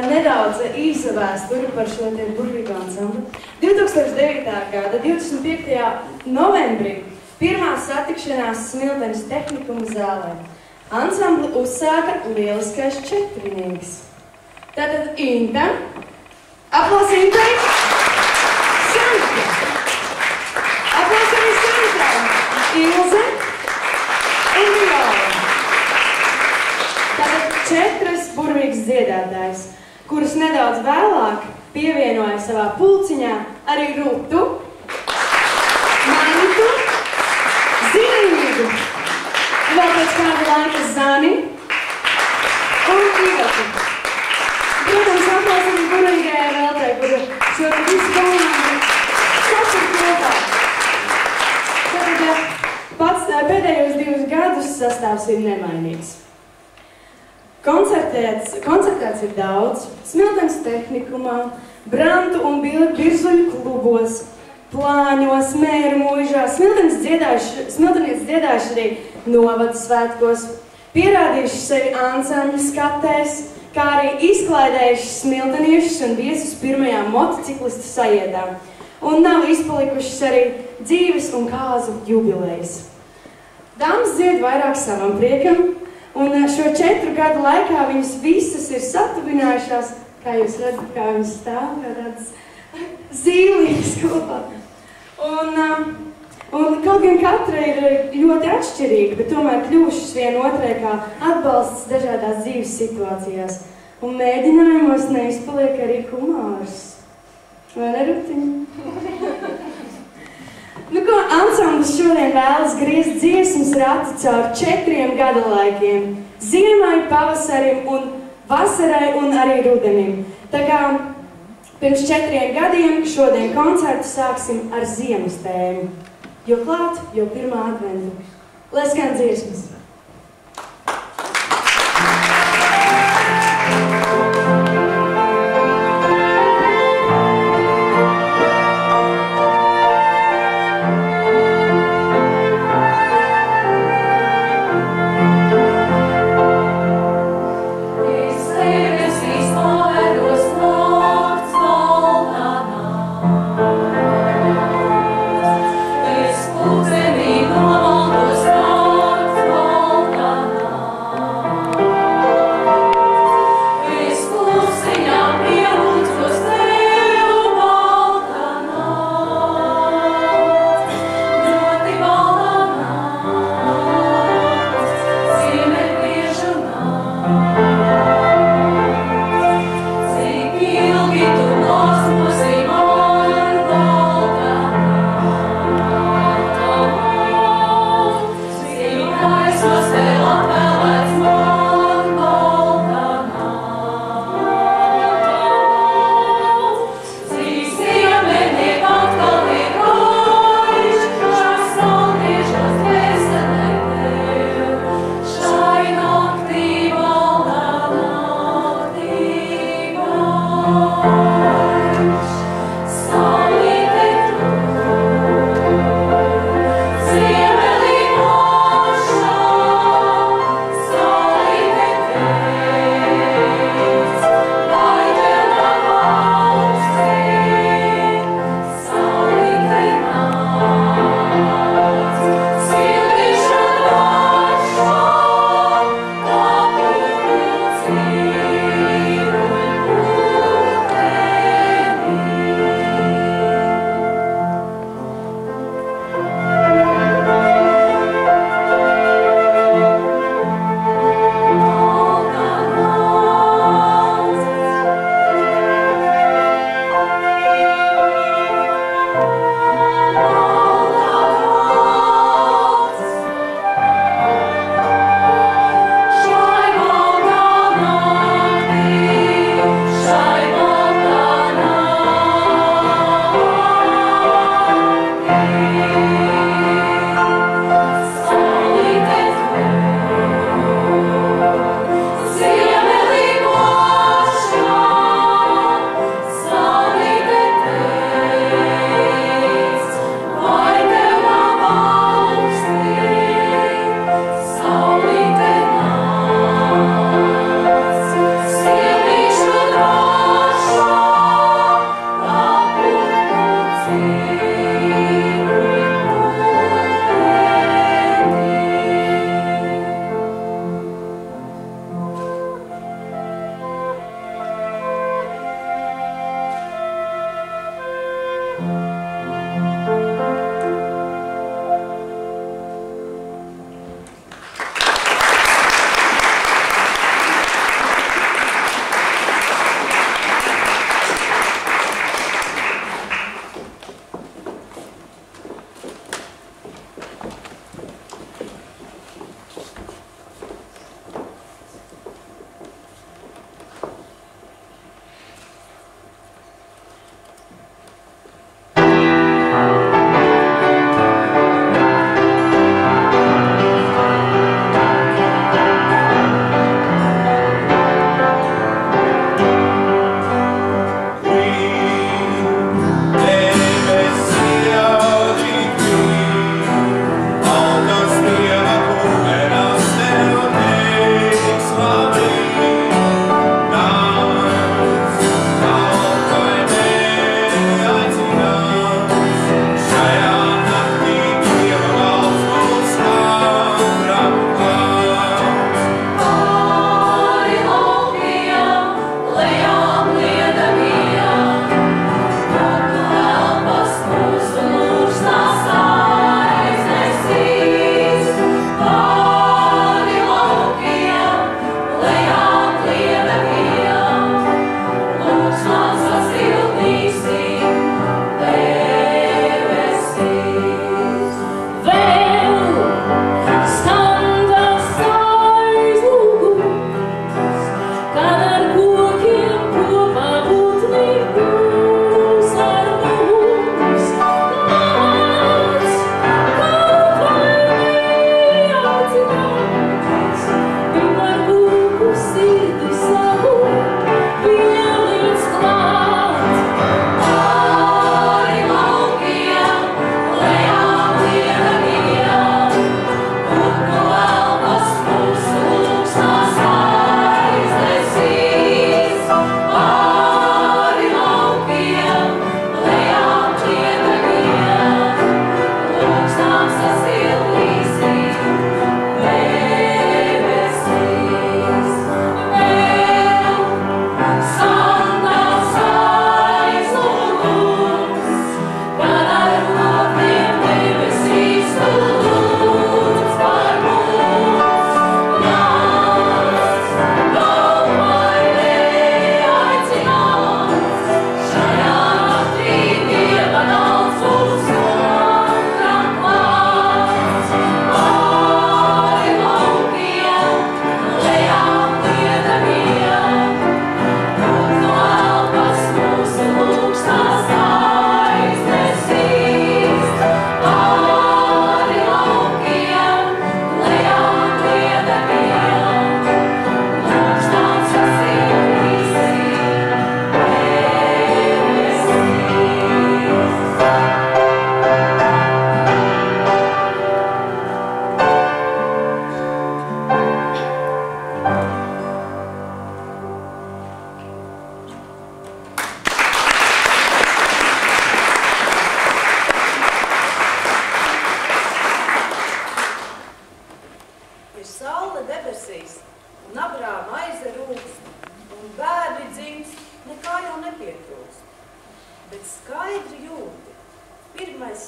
Nedaudz īsa vēsture par šo te burvīgu ansambli. 2009. gada 25. novembrī pirmā satikšanās Smiltenes tehnikuma zālē. Ansambli uzsāka lieliskais četrinieks. Tātad Inta, aplaus Intai, Sanita, aplaus arī Sanitai, Ilze un Viola. Tātad 4 burvīgas dziedātājas, kuras nedaudz vēlāk pievienoja savā pulciņā arī Rutu, Manitu, Zinīgu, vēl pēc kāda laika Zani un Ivatu. Protams, aplaus arī burvīgajai Veltai, kura šo visu komandu sasur kopā. Tātad pats pēdējos 2 gadus sastāvs ir nemainīgs. Koncertēts ir daudz, Smiltenes tehnikumā, Brantu un Birzuļu klubos, Plāņos, Mēru mūžā, Smiltenietis dziedājuši arī novada svētkos, pierādījuši sevi ansambļu skatēs, kā arī izklaidējuši smilteniešus un viesus pirmajā motociklistu sajietā, un nav izpalikušas arī dzīves un kāzu jubilejas. Dāmas dzied vairāk savam priekam, un šo 4 gadu laikā viņas visas ir satuvinājušās, kā jūs redzat, kā viņas stāv, kā tādas zīlīgas kopā. Un kaut gan katra ir ļoti atšķirīga, bet tomēr kļuvušas vienotrai kā atbalsts dažādās dzīves situācijās. Un mēģinājumos neizpaliek arī humārs. Vai ne, Rutiņa? Nu ko, ansamblis šodien vēlas griezt dziesmas rati caur 4 gada laikiem – ziemai, pavasarim un vasarai un arī rudenim. Tā kā pirms 4 gadiem šodien koncertu sāksim ar ziemas tēmu. Jo klāt, jo pirmā adventu. Lai skan dziesmas! Pūkstenī nomaldos nakts.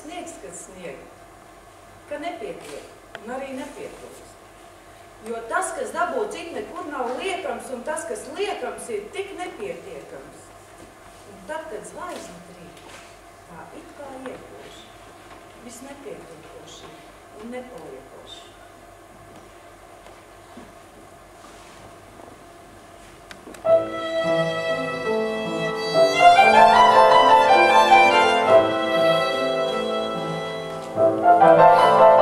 sniegs, kad snieg, ka nepietiek, un arī nepietūst. Jo tas, kas dabūts, it nekur nav liekams, un tas, kas liekams, ir tik nepietiekams. Un tad, kad zvaigzne trīt, tā it kā iekoši, viss nepietiekoši un nepaliekoši. Oh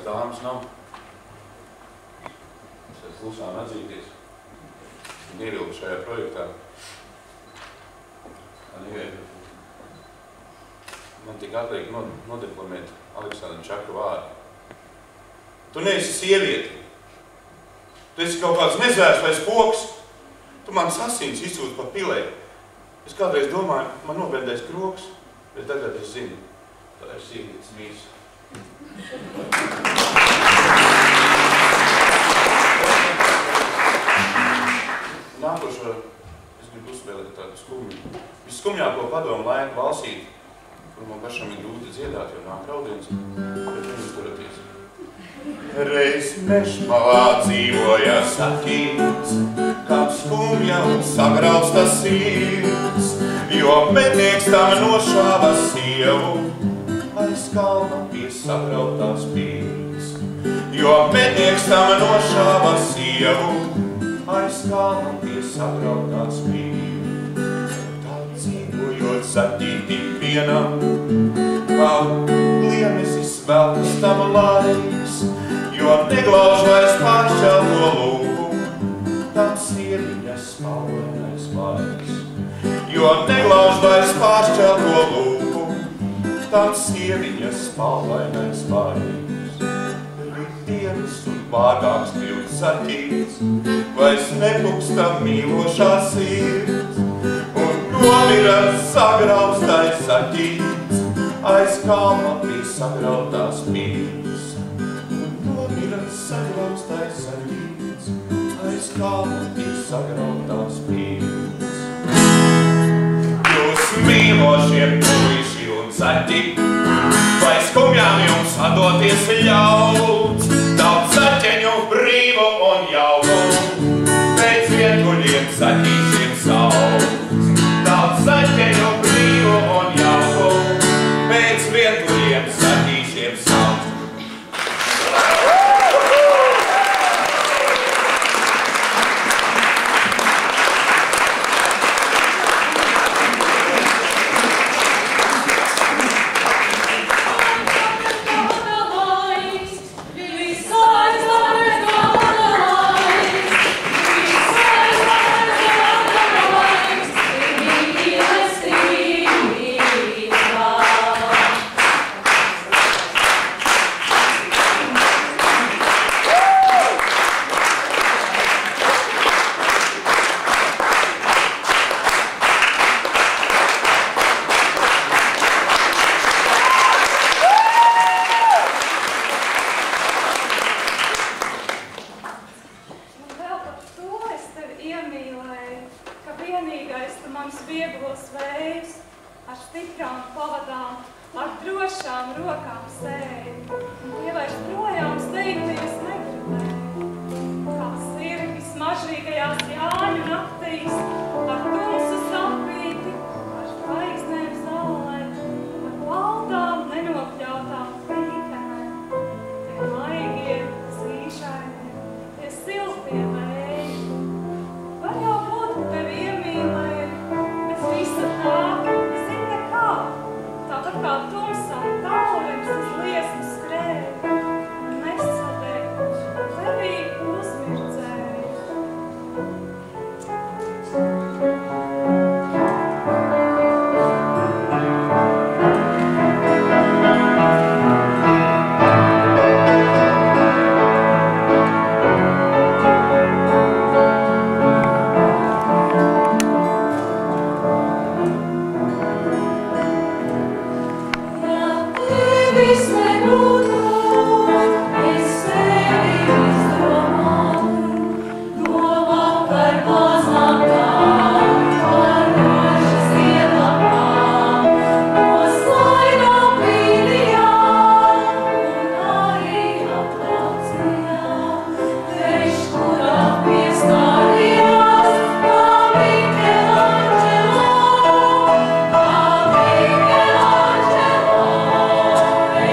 dāmas nav. Es esmu klusām atzīties. Viņa ievilku šajā projektā. Man tik atliek nodeklamēt Aleksandra Čaka vārdu. Tu neesi sievieti. Tu esi kaut kāds nezvērslais poks. Tu man asins izsūti pa pilē. Es kādreiz domāju, man nobendēs kroks, bet tagad es zinu, tā ir sievietes mīsa. Nākošo es gribu uzspēlēt tādu skumju. Visskumjāko padomu laiku valsīt, kur man pašam ir grūti dziedāt, jo nāk raudiens, bet viņus turaties. Reiz mežmalā dzīvoja sakīts, kam skumja un sagrausta sirds, jo mednieks tam nošāva sievu, aiz kalna pie sagrautās pīrs. Jo mednieks tam nošāva sievu, aiz kalna pie sagrautās pīrs. Tā dzīvojot saķītī vienam, kā gliemesis velkas tam laiks, jo neglauž vairs pāršķelto lūgu, tam sieviņas spalvainais laiks. Jo neglauž vairs pāršķelto lūgu, tam sieviņas spalvainais laiks. Rītdienas un pārgāks kļūt saķīts, vairs nepuksta mīlošā sirds, un nomira sagraustais saķīts, aiz kalna pie sagrautās pīrs. Sagraustais saķīts, aiz kalna pie sagrautās pīrs. Jūs mīlošie puiši un zaķi, vai skumjām jums atdoties ļaut, daudz zaķeņu brīvu un jauku, pēc vientuļiem zaķīšiem sauc. Daudz zaķeņu brīvu un jauku, pēc vientuļiem zaķīšiem sauc.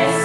Es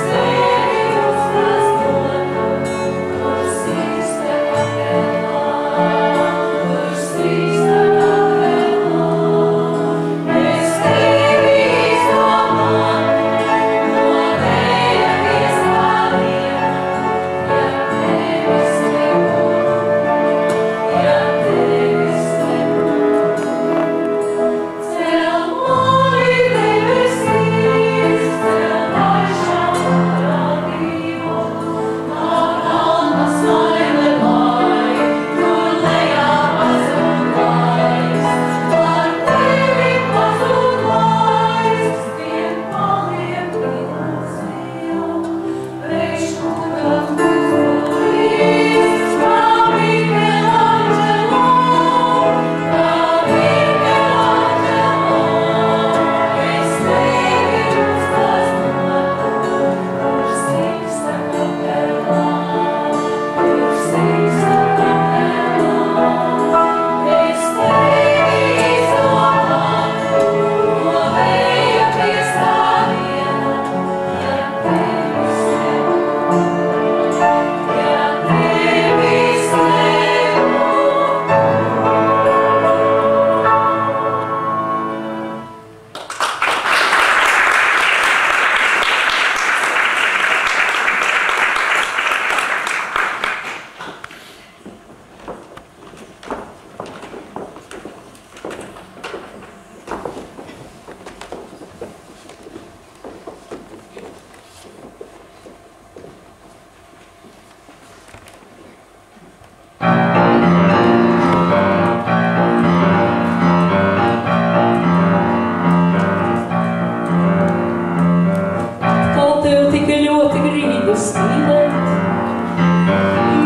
spīlēt.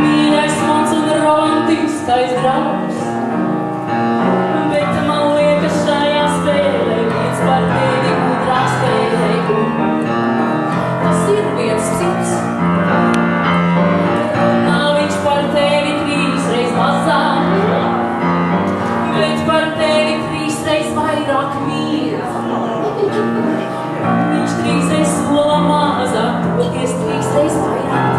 Mīļais mans un romantiskais draugs, bet man liekas šajā spēlē viens par tevi gudrāks tevi. Tas ir viens cits, nav viņš par tevi 3 reiz mazāk, bet par tevi 3 reiz vairāk mīl. Viņš 3 reiz sola mazāk, toties 3 reiz vairāk.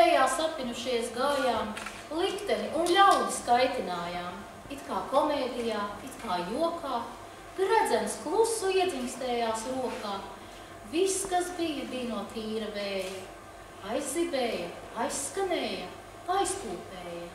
vējā sapinušies gājām, likteni un ļaudis kaitinājām, it kā komēdijā, it kā jokā, gredzens klusu iedzimstējās rokā. Viss, kas bija no tīra vēja, aizzibēja, aizskanēja, aizpūpēja.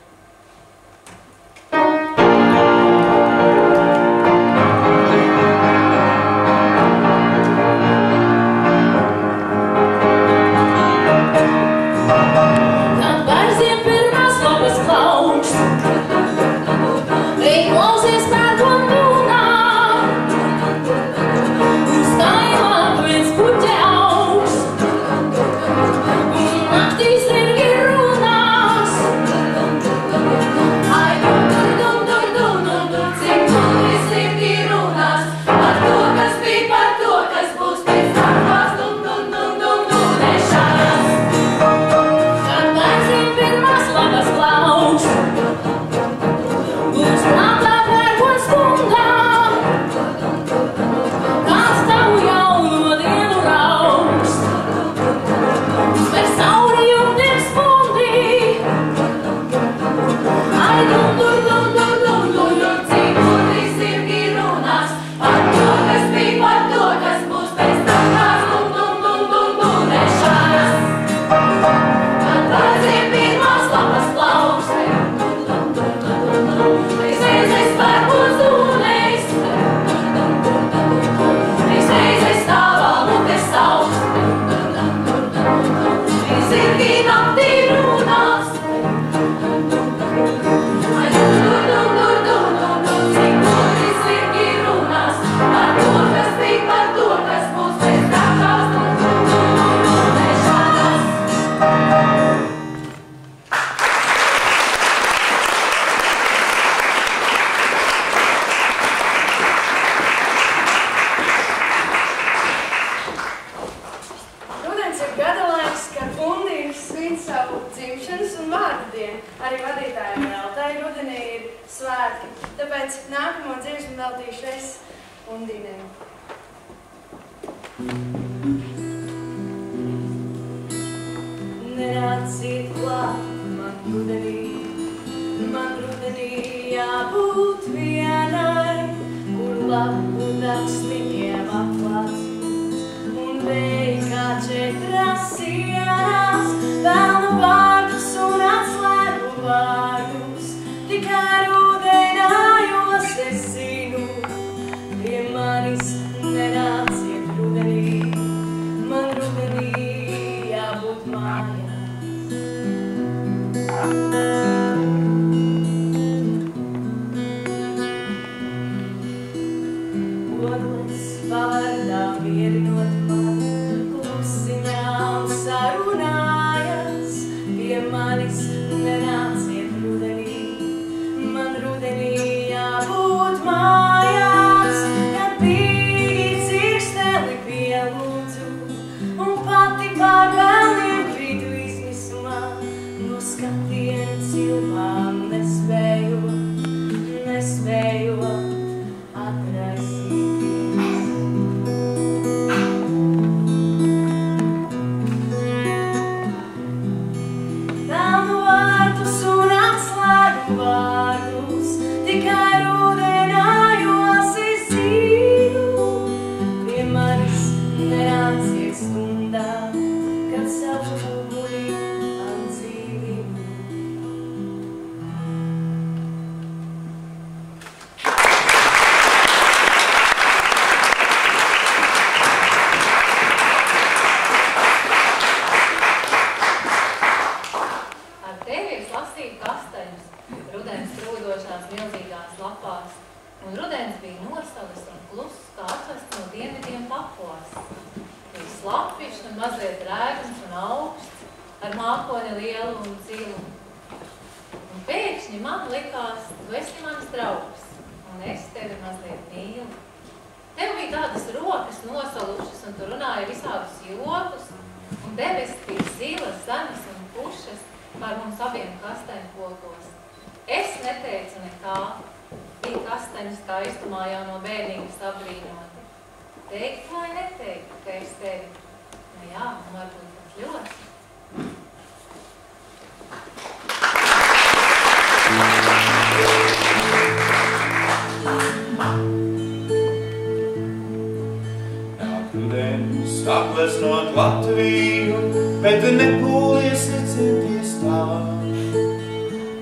Apleznot Latviju, bet nepūlies necenties tā.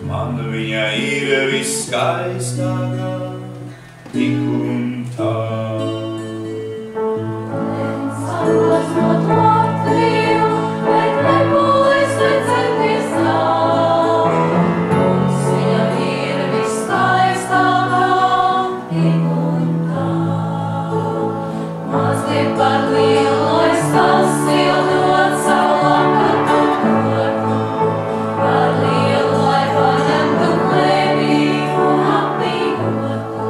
Man viņa ir viskaistākā, tik un tā. Apleznot Latviju, bet nepūlies necenties tā. Mums viņa ir viskaistākā, tik un tā. Mazliet par lielu tas sildot savu lakatu godu, par lielu, lai paņemtu klēpīgu apmīgotu.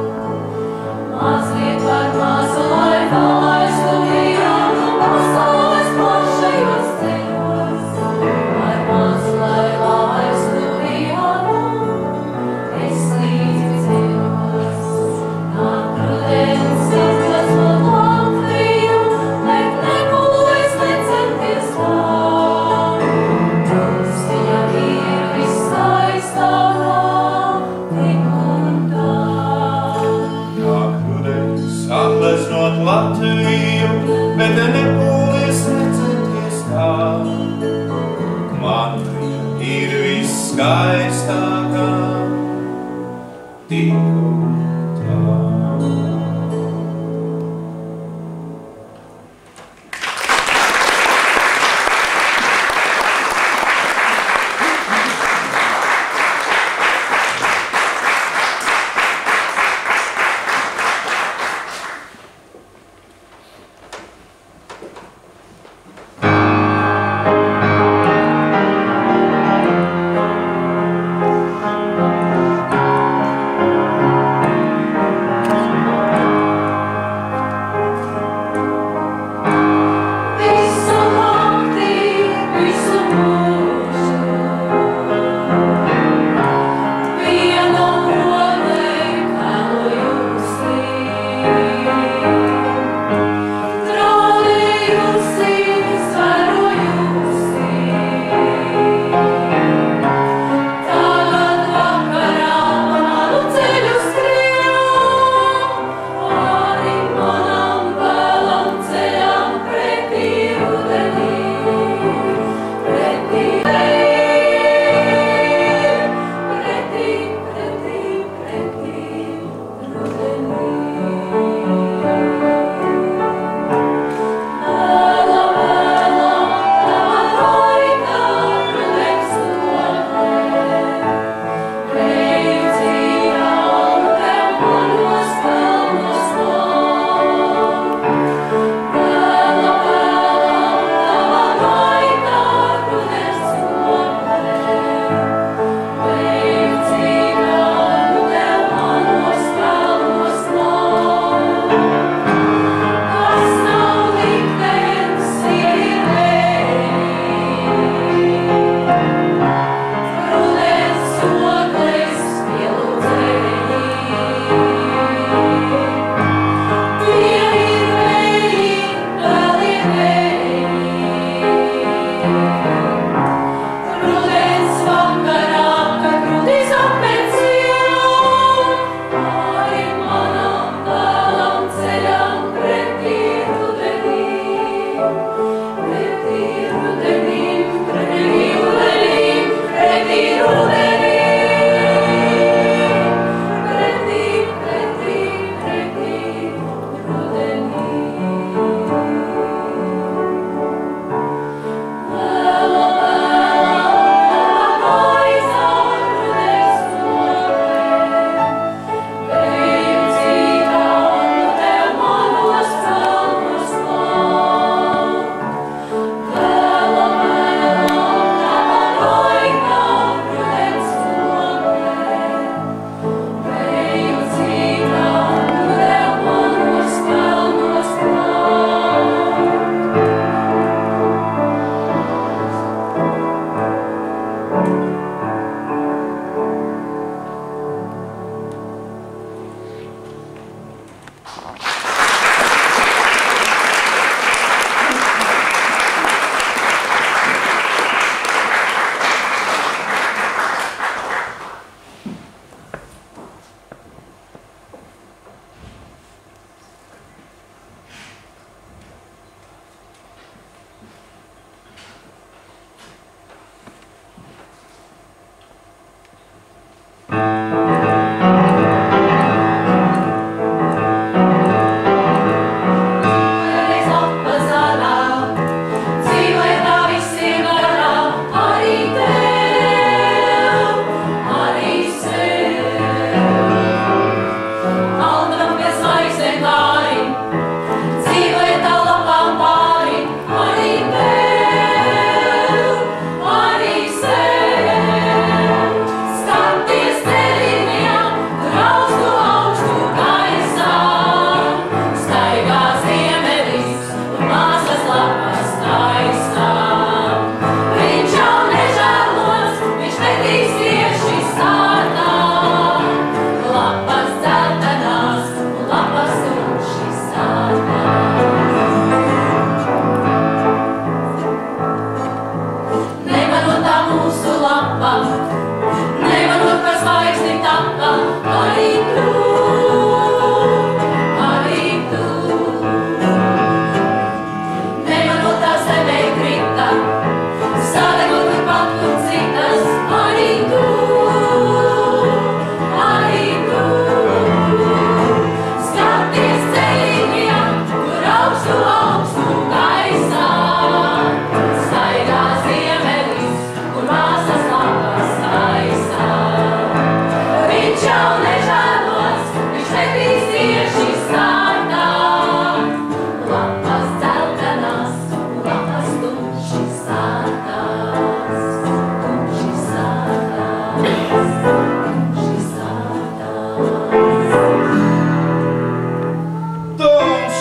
Mazliet par mazu, lai palaistu vienu pasaules plašajos ceļos, par mazu, lai palaistu vienu, es līdzi ceļos. Nāk rudens, apleznot Latviju, bet nepūlies necenties tā. Mums viņa ir viskaistākā, tik un tā. Nāk rudens, apleznot Latviju, bet nepūlies necenties tā. Man viņa ir viskaistākā, tik un tā.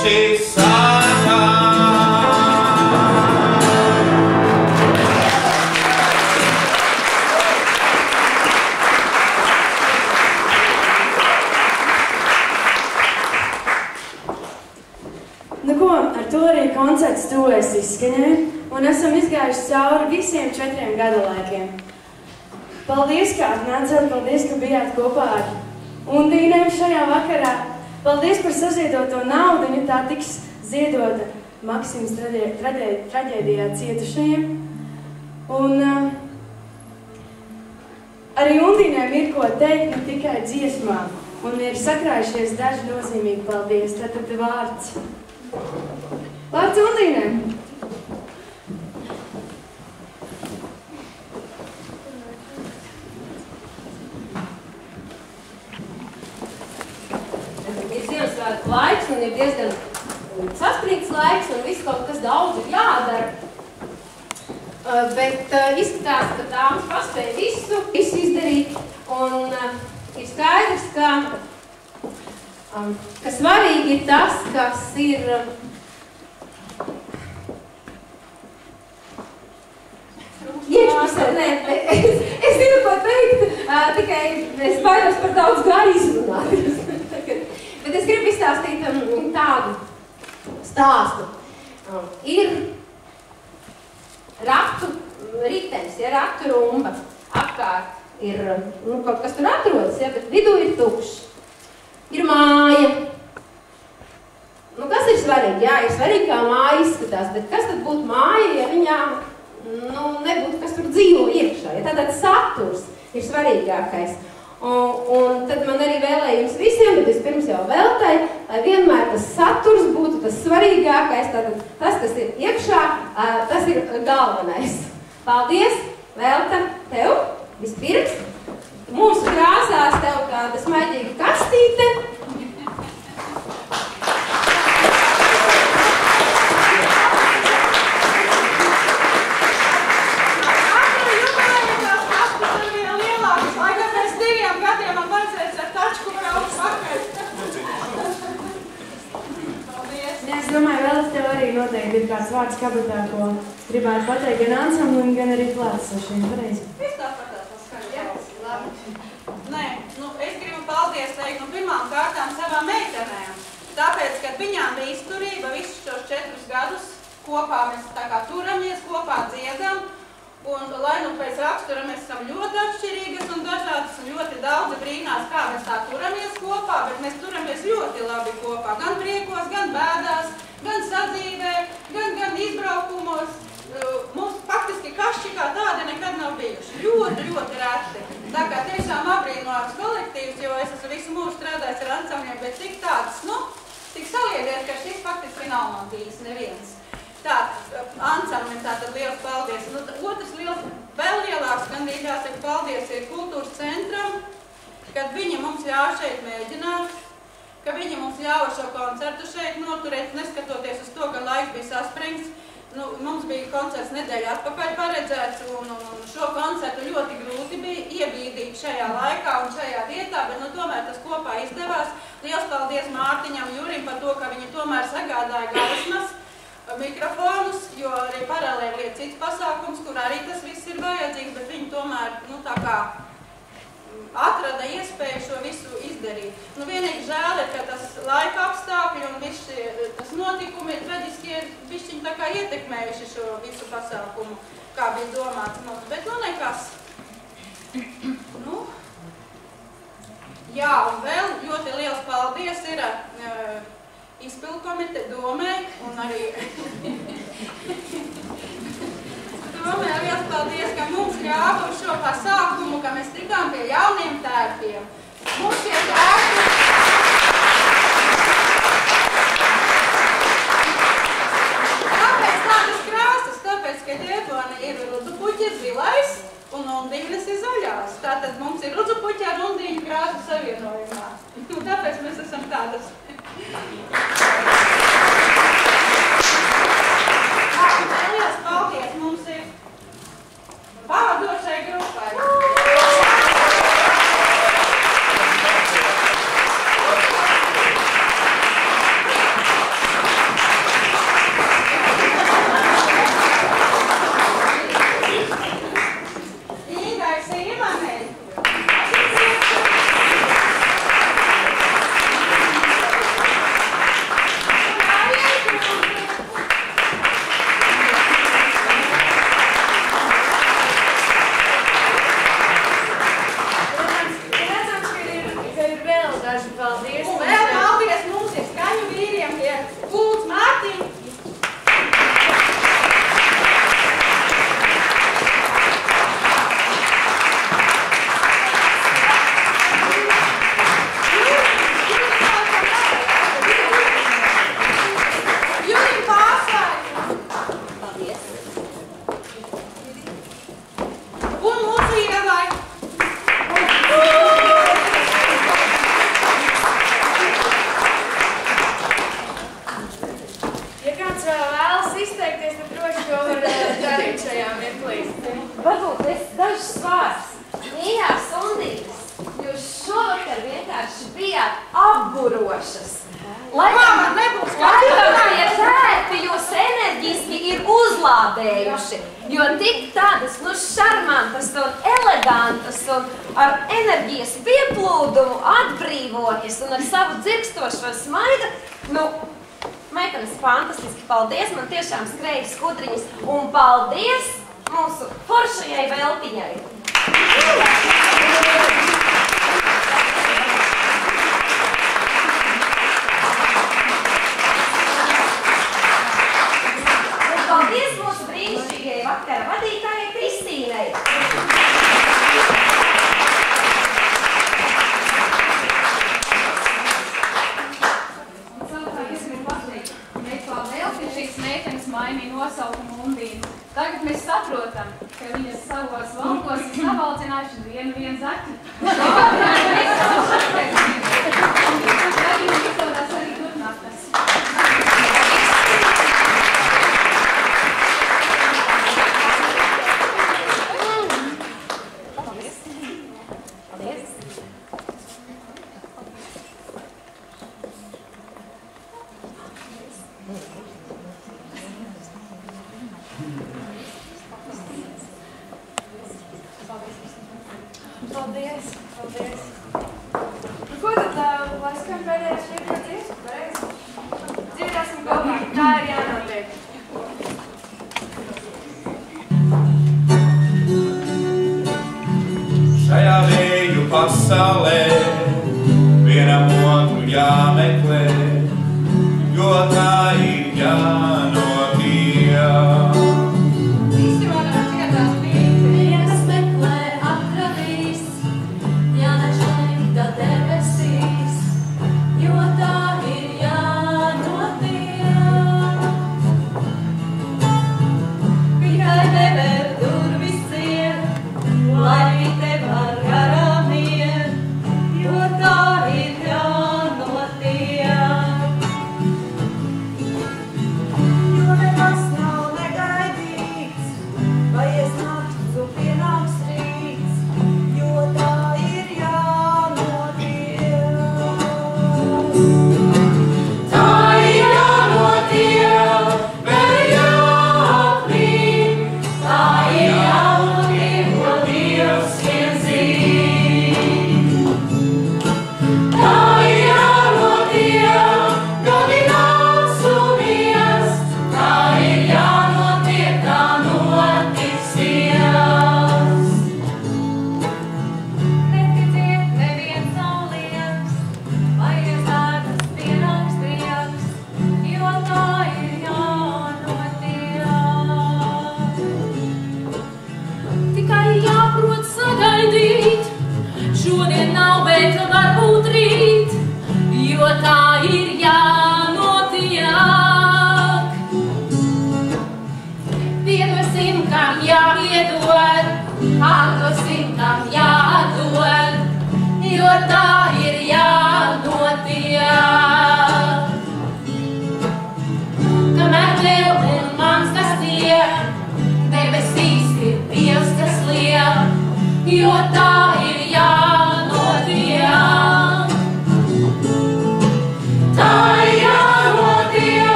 šis sākā. Nu ko, ar to arī koncerts tuvojas izskaņai, un esam izgājuši cauri visiem 4 gada laikiem. Paldies, ka atnācāt, paldies, ka bijāt kopā ar Undīnēm šajā vakarā. Paldies par saziedoto naudu, ja tā tiks ziedota Maksimas traģēdijā cietušajiem. Un arī Undīnēm ir ko teikt, ne tikai dziesmā, un ir sakrājušies daži nozīmīgi paldies. Tātad vārds. Vārds Undīnēm. Ir Ziemassvētku laiks un ir diezgan saspringts laiks un viss kaut kas daudz ir jādara. Bet izskatās, ka dāmas paspēja visu izdarīt un ir skaidrs, ka svarīgi ir tas, kas ir iekšpusē. Es zinu, ko teikt, tikai es baidos par daudz gāri izrunāt. Bet es gribu izstāstīt tādu stāstu. Ir ratu ritenis, ratu rumba. Apkārt ir kaut kas tur atrodas, bet vidū ir tukšs. Ir māja. Kas ir svarīgi? Jā, ir svarīgi, kā māja izskatās, bet kas tad būtu māja, ja viņā nebūtu kas tur dzīvo iekšā? Ja tātad saturs ir svarīgākais. Un tad man arī vēlējums visiem, bet vispirms jau Veltai, lai vienmēr tas saturs būtu tas svarīgākais, tātad tas, kas ir iekšā, tas ir galvenais. Paldies, Velta, tev vispirms. Mūsu krāsās tev tāda smaidīga kastīte. Es domāju, vēl tev arī noteikti ir kāds vārds kabatā, ko gribētu pateikt gan ansamblim, gan arī klātsošiem. Pareizi. Es tāpat paskaidroju. Labi. Nē, es gribu paldies teikt pirmām kārtām savām meitenēm. Tāpēc, ka viņām bija izturība visus šos 4 gadus. Kopā mēs tā kā turamies, kopā dziedam. Un, lai pēc rakstura mēs esam ļoti atšķirīgas un dažādas, un ļoti daudzi brīnās, kā mēs tā turamies kopā, bet mēs turamies ļoti labi kopā. Gan priekos, gan bēdās, gan sadzīvē, gan izbraukumos. Mums faktiski kašķi kā tādi nekad nav bijuši. Ļoti, ļoti reti. Tā kā tiešām apbrīnojams kolektīvs, jo es esmu visu mūžu strādājis ar ansambļiem, bet tik tāds, tik saliedies, ka šis faktiski nav man bijis neviens. Tā, ansamblim tātad liels paldies. Otrs vēl lielāks, gandrīz jāsaka paldies, ir kultūras centram, kad viņi mums ļāva šeit mēģināt, ka viņi mums ļāva šo koncertu šeit noturēt, neskatoties uz to, ka laiks bija saspringts. Mums bija koncerts nedēļa atpakaļ paredzēts, un šo koncertu ļoti grūti bija iebīdīt šajā laikā un šajā vietā, bet tomēr tas kopā izdevās. Liels paldies Mārtiņam, Jurim par to, ka viņi tomēr sagādāja gaismas, mikrofonus, jo arī paralēli ir cits pasākums, kur arī tas viss ir vajadzīgs, bet viņi tomēr, tā kā atrada iespēju šo visu izdarīt. Vienīgi žēl ir, ka tas laika apstākļi un viss tas notikumi ir traģiski bišķiņi tā kā ietekmējuši šo visu pasākumu, kā bija domāts mums, bet nekas. Jā, un vēl ļoti liels paldies ir izpildu komite domē un arī domē liels paldies, ka mums ļāva uz šo pasākumu, ka mēs tikām pie jauniem tērpiem. Mums šie tērpi... Kāpēc tādas krāsas? Tāpēc, ka ģērboni ir rudzupuķis zilais un undīnes ir zaļās. Tātad mums ir rudzupuķi ar undīņu krāsu savienojumā. Tāpēc mēs esam tādas. Liels paldies mums ir pavadošai grupai. Paldies! Un vēl paldies mums ir skaņu vīriem, tie Lūdzu Mārtiņ. Jurim Pārsvai. Paldies! Un mūsu Ievai. Ja kāds vēlas izteikties, tad droši to var darīt šajā mirklī. Varbūt es dažus vārdus. Mīļās undītes, jūs šovakar vienkārši bijāt apburošas. Māma, nebūs Laikam tie tēti jūs enerģiski ir uzlādējuši, jo tik tādas, šarmantas un elegantas un ar enerģijas pieplūdumu atbrīvoties un ar savu dzirkstošo smaidu, meitenes fantastiski, paldies, man tiešām skrēja skudriņas un paldies mūsu foršajai veltiņai. Un paldies mūsu brīnišķīgajai vakara vadītājai Kristīnai. Šīs meitenes mainīja nosaukumu Undīnu. Tagad mēs saprotam, ka viņas savos valkos ir savaldzinājuši vienu zakni. Tagad viņas izdodas arī turpmākas. Paldies! Paldies! Ko tad, lai skan pēdējais šīkā dziesma, pareizi? Dziedāsim kopā, tā ir jānotiek. Šajā vēju pasaulē vienam otru jāmeklē, jo tā ir jānotiek. Visi varam dziedāt līdzi. Viens meklē atradīs, ja nešķīta debesīs, jo tā ir jānotiek. Tikai never durvis ciet, lai tev ar garām iet, jo tā ir jānotiek.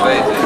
Sveicam,